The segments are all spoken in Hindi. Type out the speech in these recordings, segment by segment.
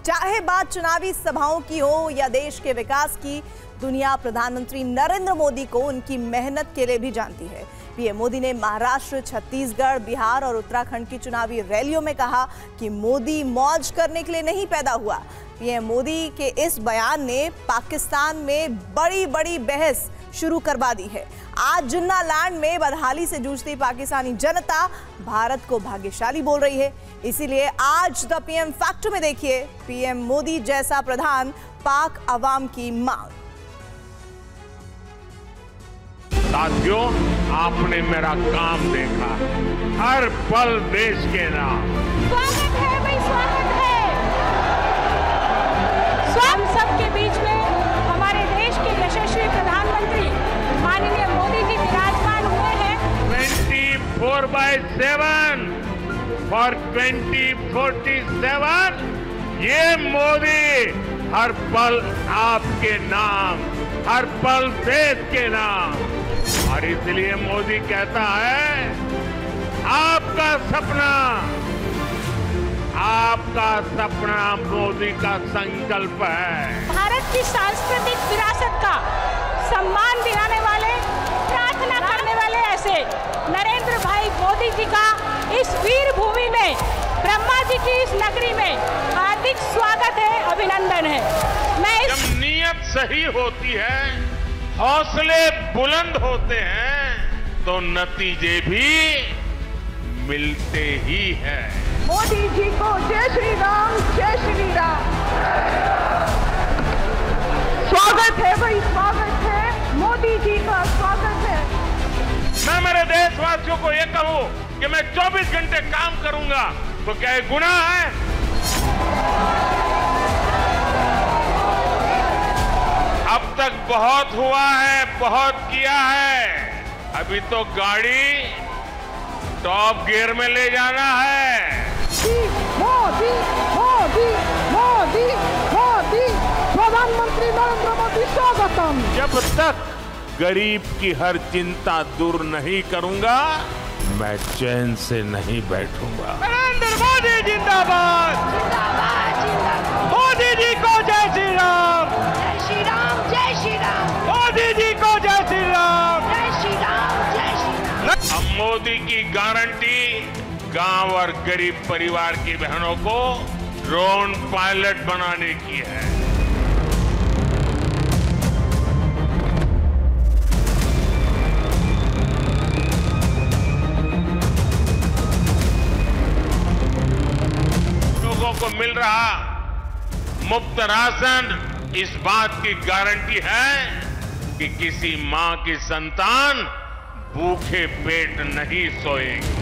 चाहे बात चुनावी सभाओं की हो या देश के विकास की, दुनिया प्रधानमंत्री नरेंद्र मोदी को उनकी मेहनत के लिए भी जानती है। पीएम मोदी ने महाराष्ट्र, छत्तीसगढ़, बिहार और उत्तराखंड की चुनावी रैलियों में कहा कि मोदी मौज करने के लिए नहीं पैदा हुआ। पीएम मोदी के इस बयान ने पाकिस्तान में बड़ी बहस शुरू करवा दी है। आज जिन्ना लैंड में बदहाली से जूझती पाकिस्तानी जनता भारत को भाग्यशाली बोल रही है। इसीलिए आज द पीएम फैक्टर में देखिए पीएम मोदी जैसा प्रधान, पाक अवाम की मांग। साथियों, आपने मेरा काम देखा, हर पल देश के नाम। स्वागत है भाई, स्वागत है। हम सबके बीच में हमारे देश के यशस्वी प्रधानमंत्री माननीय मोदी जी विराजमान हुए हैं। 24/7 फॉर 2047 ये मोदी हर पल आपके नाम, हर पल देश के नाम। और इसलिए मोदी कहता है, आपका सपना मोदी का संकल्प है। भारत की सांस्कृतिक विरासत का सम्मान दिलाने वाले, प्रार्थना करने वाले ऐसे नरेंद्र भाई मोदी जी का इस वीर भूमि में, ब्रह्मा जी की इस नगरी में हार्दिक स्वागत है, अभिनंदन है। जब नीयत सही होती है, हौसले बुलंद होते हैं, तो नतीजे भी मिलते ही हैं। मोदी जी को जय श्री राम, जय श्री राम। स्वागत है भाई, स्वागत है, मोदी जी का स्वागत है। मैं मेरे देशवासियों को ये कहूं कि मैं 24 घंटे काम करूंगा तो क्या ये गुनाह है? अब तक बहुत हुआ है, बहुत किया है, अभी तो गाड़ी टॉप गियर में ले जाना है। मोदी मोदी मोदी मोदी, प्रधानमंत्री नरेंद्र मोदी स्वागतम। जब तक गरीब की हर चिंता दूर नहीं करूंगा, मैं चैन से नहीं बैठूंगा। नरेंद्र मोदी जिंदाबाद, जिंदाबाद जिंदाबाद। मोदी जी को जय श्री राम, जय श्री राम, जय श्री राम। मोदी जी को जय श्री राम, जय श्री राम, जय श्री राम। अब मोदी की गारंटी गांव और गरीब परिवार की बहनों को ड्रोन पायलट बनाने की है। लोगों को मिल रहा मुफ्त राशन इस बात की गारंटी है कि किसी मां की संतान भूखे पेट नहीं सोएगी।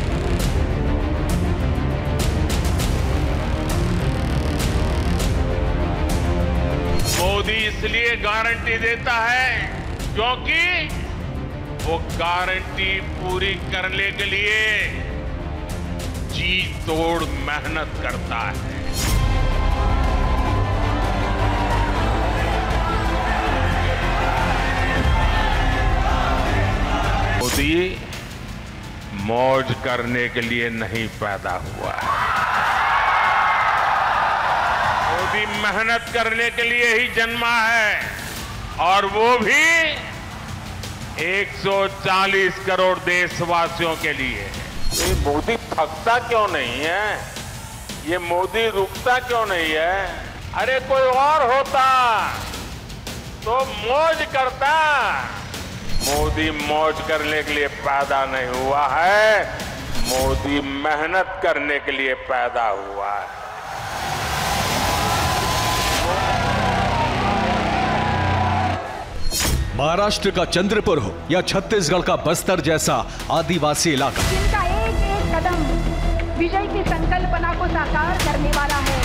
मोदी इसलिए गारंटी देता है क्योंकि वो गारंटी पूरी करने के लिए जी तोड़ मेहनत करता है। मोदी मौज करने के लिए नहीं पैदा हुआ है, मोदी मेहनत करने के लिए ही जन्मा है, और वो भी 140 करोड़ देशवासियों के लिए। ये मोदी थकता क्यों नहीं है? ये मोदी रुकता क्यों नहीं है? अरे कोई और होता तो मौज करता। मोदी मौज करने के लिए पैदा नहीं हुआ है, मोदी मेहनत करने के लिए पैदा हुआ है। महाराष्ट्र का चंद्रपुर हो या छत्तीसगढ़ का बस्तर जैसा आदिवासी इलाका, जिनका एक एक कदम विजय की संकल्पना को साकार करने वाला है।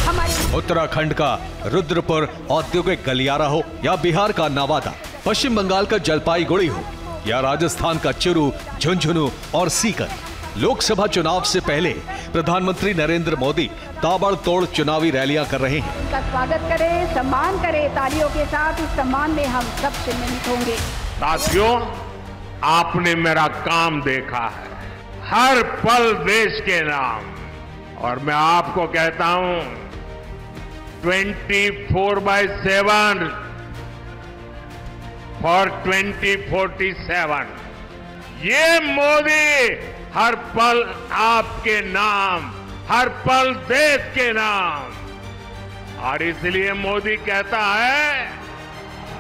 हमारे उत्तराखंड का रुद्रपुर औद्योगिक गलियारा हो या बिहार का नवादा, पश्चिम बंगाल का जलपाईगुड़ी हो या राजस्थान का चुरू, झुंझुनू और सीकर, लोकसभा चुनाव से पहले प्रधानमंत्री नरेंद्र मोदी ताबड़तोड़ चुनावी रैलियां कर रहे हैं। उनका स्वागत करें, सम्मान करें, तालियों के साथ इस सम्मान में हम सब सम्मिलित होंगे। साथियों, आपने मेरा काम देखा है, हर पल देश के नाम। और मैं आपको कहता हूं, 24/7 फॉर 2047। ये मोदी हर पल आपके नाम, हर पल देश के नाम। और इसलिए मोदी कहता है,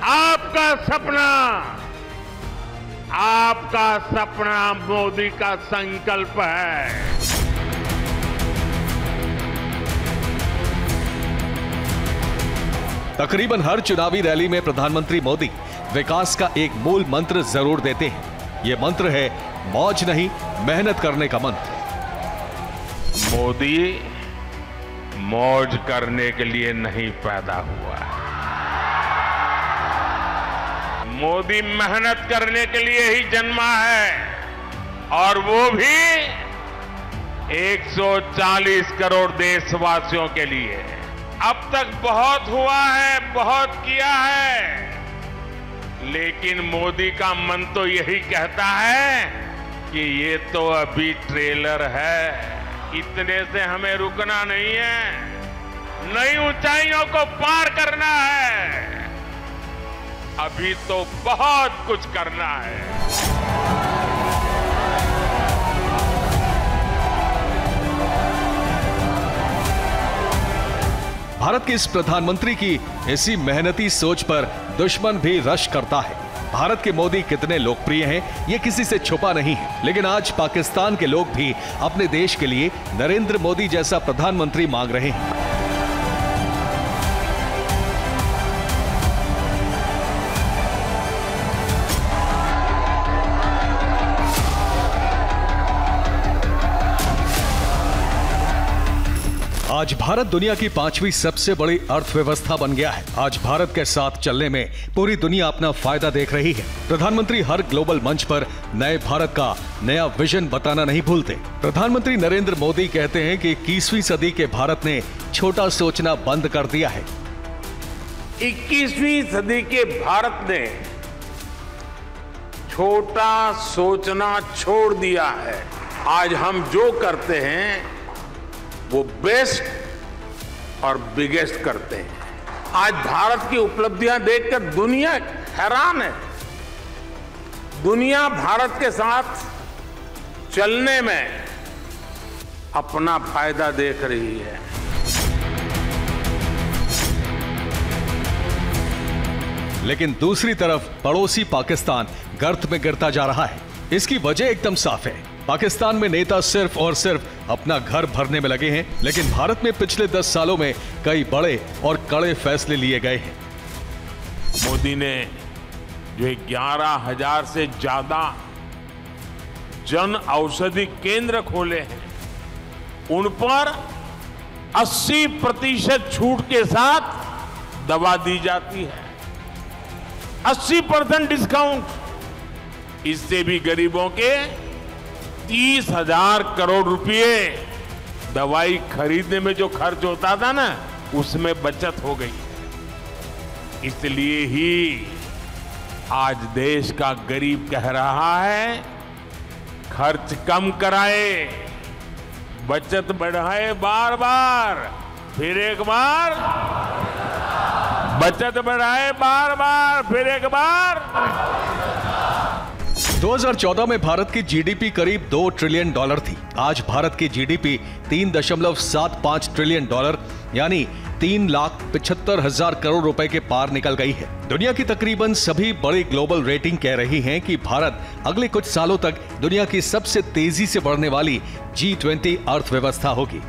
आपका सपना मोदी का संकल्प है। तकरीबन हर चुनावी रैली में प्रधानमंत्री मोदी विकास का एक मूल मंत्र जरूर देते हैं। यह मंत्र है मौज नहीं, मेहनत करने का मंत्र। मोदी मौज करने के लिए नहीं पैदा हुआ है, मोदी मेहनत करने के लिए ही जन्मा है। और वो भी 140 करोड़ देशवासियों के लिए। अब तक बहुत हुआ है, बहुत किया है, लेकिन मोदी का मन तो यही कहता है कि ये तो अभी ट्रेलर है, इतने से हमें रुकना नहीं है, नई ऊंचाइयों को पार करना है, अभी तो बहुत कुछ करना है। भारत के इस प्रधानमंत्री की इसी मेहनती सोच पर दुश्मन भी रश करता है। भारत के मोदी कितने लोकप्रिय हैं, ये किसी से छुपा नहीं है। लेकिन आज पाकिस्तान के लोग भी अपने देश के लिए नरेंद्र मोदी जैसा प्रधानमंत्री मांग रहे हैं। आज भारत दुनिया की 5वीं सबसे बड़ी अर्थव्यवस्था बन गया है। आज भारत के साथ चलने में पूरी दुनिया अपना फायदा देख रही है। प्रधानमंत्री हर ग्लोबल मंच पर नए भारत का नया विजन बताना नहीं भूलते। प्रधानमंत्री नरेंद्र मोदी कहते हैं कि 21वीं सदी के भारत ने छोटा सोचना बंद कर दिया है। 21वीं सदी के भारत ने छोटा सोचना छोड़ दिया है। आज हम जो करते हैं वो बेस्ट और बिगेस्ट करते हैं। आज भारत की उपलब्धियां देखकर दुनिया हैरान है। दुनिया भारत के साथ चलने में अपना फायदा देख रही है। लेकिन दूसरी तरफ पड़ोसी पाकिस्तान गर्त में गिरता जा रहा है। इसकी वजह एकदम साफ है। पाकिस्तान में नेता सिर्फ और सिर्फ अपना घर भरने में लगे हैं, लेकिन भारत में पिछले 10 सालों में कई बड़े और कड़े फैसले लिए गए हैं। मोदी ने जो 11,000 से ज्यादा जन औषधि केंद्र खोले हैं, उन पर 80% छूट के साथ दवा दी जाती है। 80% डिस्काउंट। इससे भी गरीबों के 30,000 करोड़ रुपए दवाई खरीदने में जो खर्च होता था ना, उसमें बचत हो गई। इसलिए ही आज देश का गरीब कह रहा है, खर्च कम कराए, बचत बढ़ाए, बार बार, फिर एक बार, बचत बढ़ाए, बार बार, फिर एक बार। 2014 में भारत की जीडीपी करीब $2 ट्रिलियन थी। आज भारत की जीडीपी $3.75 ट्रिलियन यानी 3,75,000 करोड़ रुपए के पार निकल गई है। दुनिया की तकरीबन सभी बड़ी ग्लोबल रेटिंग कह रही हैं कि भारत अगले कुछ सालों तक दुनिया की सबसे तेजी से बढ़ने वाली G20 अर्थव्यवस्था होगी।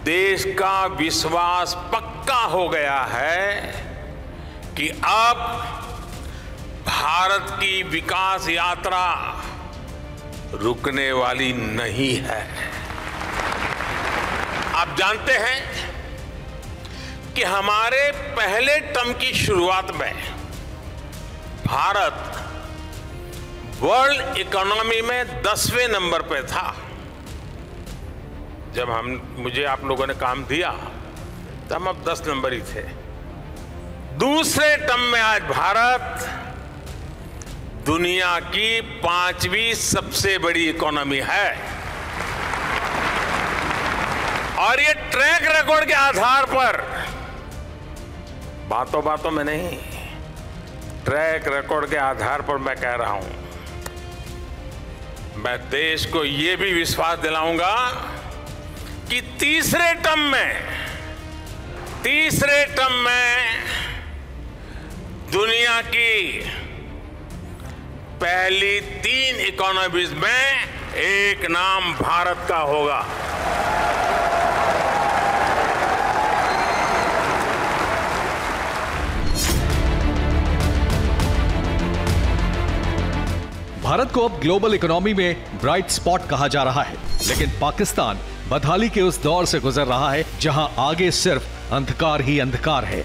देश का विश्वास पक्का हो गया है कि अब भारत की विकास यात्रा रुकने वाली नहीं है। आप जानते हैं कि हमारे पहले टर्म की शुरुआत में भारत वर्ल्ड इकोनॉमी में 10वें नंबर पे था। जब मुझे आप लोगों ने काम दिया तब हम 10 नंबर ही थे। दूसरे टर्म में आज भारत दुनिया की 5वीं सबसे बड़ी इकोनॉमी है और ये ट्रैक रिकॉर्ड के आधार पर, बातों बातों में नहीं, ट्रैक रिकॉर्ड के आधार पर मैं कह रहा हूं, मैं देश को ये भी विश्वास दिलाऊंगा कि तीसरे टर्म में दुनिया की पहली 3 इकोनॉमीज में एक नाम भारत का होगा। भारत को अब ग्लोबल इकोनॉमी में ब्राइट स्पॉट कहा जा रहा है, लेकिन पाकिस्तान बदहाली के उस दौर से गुजर रहा है जहां आगे सिर्फ अंधकार ही अंधकार है।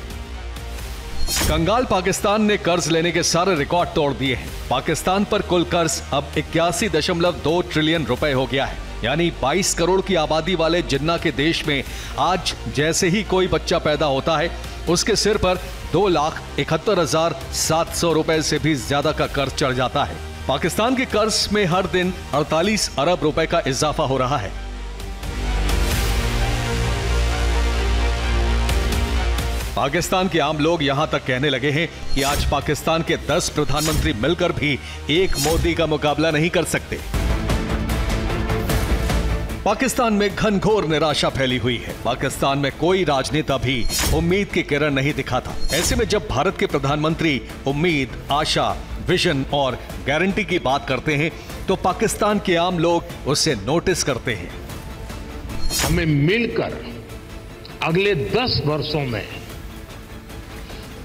कंगाल पाकिस्तान ने कर्ज लेने के सारे रिकॉर्ड तोड़ दिए हैं। पाकिस्तान पर कुल कर्ज अब 81.2 ट्रिलियन रुपए हो गया है, यानी 22 करोड़ की आबादी वाले जिन्ना के देश में आज जैसे ही कोई बच्चा पैदा होता है उसके सिर पर 2,71,700 रुपए से भी ज्यादा का कर्ज चढ़ जाता है। पाकिस्तान के कर्ज में हर दिन 48 अरब रुपए का इजाफा हो रहा है। पाकिस्तान के आम लोग यहां तक कहने लगे हैं कि आज पाकिस्तान के 10 प्रधानमंत्री मिलकर भी एक मोदी का मुकाबला नहीं कर सकते। पाकिस्तान में घनघोर निराशा फैली हुई है। पाकिस्तान में कोई राजनेता भी उम्मीद की किरण नहीं दिखाता। ऐसे में जब भारत के प्रधानमंत्री उम्मीद, आशा, विजन और गारंटी की बात करते हैं तो पाकिस्तान के आम लोग उसे नोटिस करते हैं। हमें मिलकर अगले 10 वर्षों में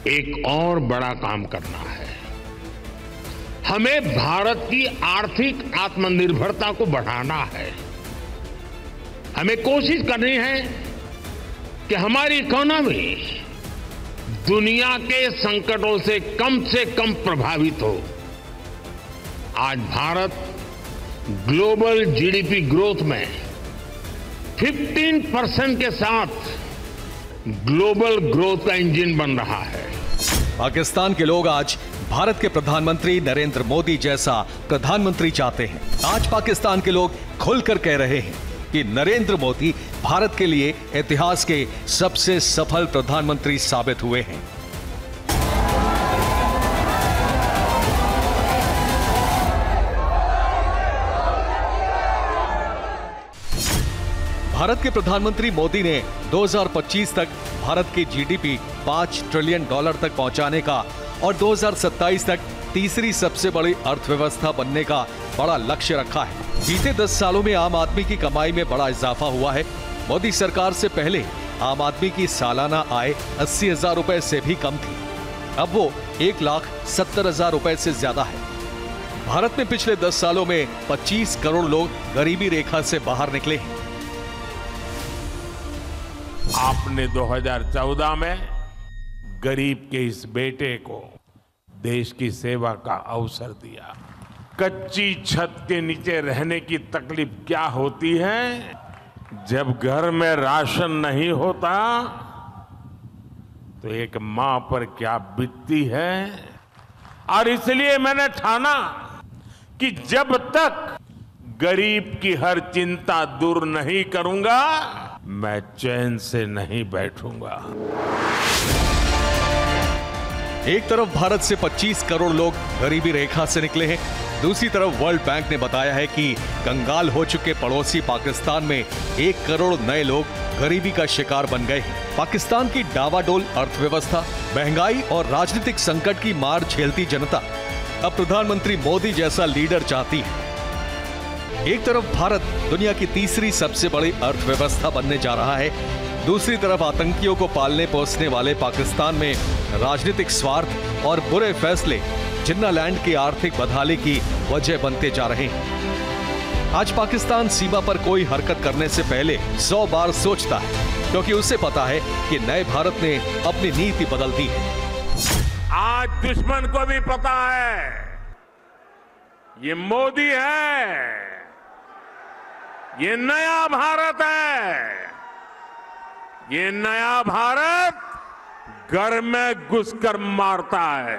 एक और बड़ा काम करना है। हमें भारत की आर्थिक आत्मनिर्भरता को बढ़ाना है। हमें कोशिश करनी है कि हमारी इकोनॉमी दुनिया के संकटों से कम प्रभावित हो। आज भारत ग्लोबल जीडीपी ग्रोथ में 15% के साथ ग्लोबल ग्रोथ का इंजन बन रहा है। पाकिस्तान के लोग आज भारत के प्रधानमंत्री नरेंद्र मोदी जैसा प्रधानमंत्री चाहते हैं। आज पाकिस्तान के लोग खुलकर कह रहे हैं कि नरेंद्र मोदी भारत के लिए इतिहास के सबसे सफल प्रधानमंत्री साबित हुए हैं। भारत के प्रधानमंत्री मोदी ने 2025 तक भारत की जीडीपी 5 ट्रिलियन डॉलर तक पहुंचाने का और 2027 तक तीसरी सबसे बड़ी अर्थव्यवस्था बनने का बड़ा लक्ष्य रखा है। बीते 10 सालों में आम आदमी की कमाई में बड़ा इजाफा हुआ है। मोदी सरकार से पहले आम आदमी की सालाना आय 80,000 रुपए से भी कम थी। अब वो 1,70,000 रुपए से ज्यादा है। भारत में पिछले 10 सालों में 25 करोड़ लोग गरीबी रेखा से बाहर निकले हैं। आपने 2014 में गरीब के इस बेटे को देश की सेवा का अवसर दिया। कच्ची छत के नीचे रहने की तकलीफ क्या होती है जब घर में राशन नहीं होता, तो एक मां पर क्या बीतती है। और इसलिए मैंने ठाना कि जब तक गरीब की हर चिंता दूर नहीं करूंगा, मैं चैन से नहीं बैठूंगा। एक तरफ भारत से 25 करोड़ लोग गरीबी रेखा से निकले हैं, दूसरी तरफ वर्ल्ड बैंक ने बताया है कि कंगाल हो चुके पड़ोसी पाकिस्तान में 1 करोड़ नए लोग गरीबी का शिकार बन गए हैं। पाकिस्तान की डावाडोल अर्थव्यवस्था, महंगाई और राजनीतिक संकट की मार झेलती जनता अब प्रधानमंत्री मोदी जैसा लीडर चाहती है। एक तरफ भारत दुनिया की तीसरी सबसे बड़ी अर्थव्यवस्था बनने जा रहा है, दूसरी तरफ आतंकियों को पालने पोसने वाले पाकिस्तान में राजनीतिक स्वार्थ और बुरे फैसले जिन्नालैंड की आर्थिक बदहाली की वजह बनते जा रहे हैं। आज पाकिस्तान सीमा पर कोई हरकत करने से पहले 100 बार सोचता है, क्योंकि उसे पता है कि नए भारत ने अपनी नीति बदल दी है। आज दुश्मन को भी पता है ये मोदी है, ये नया भारत है। ये नया भारत घर में घुसकर मारता है।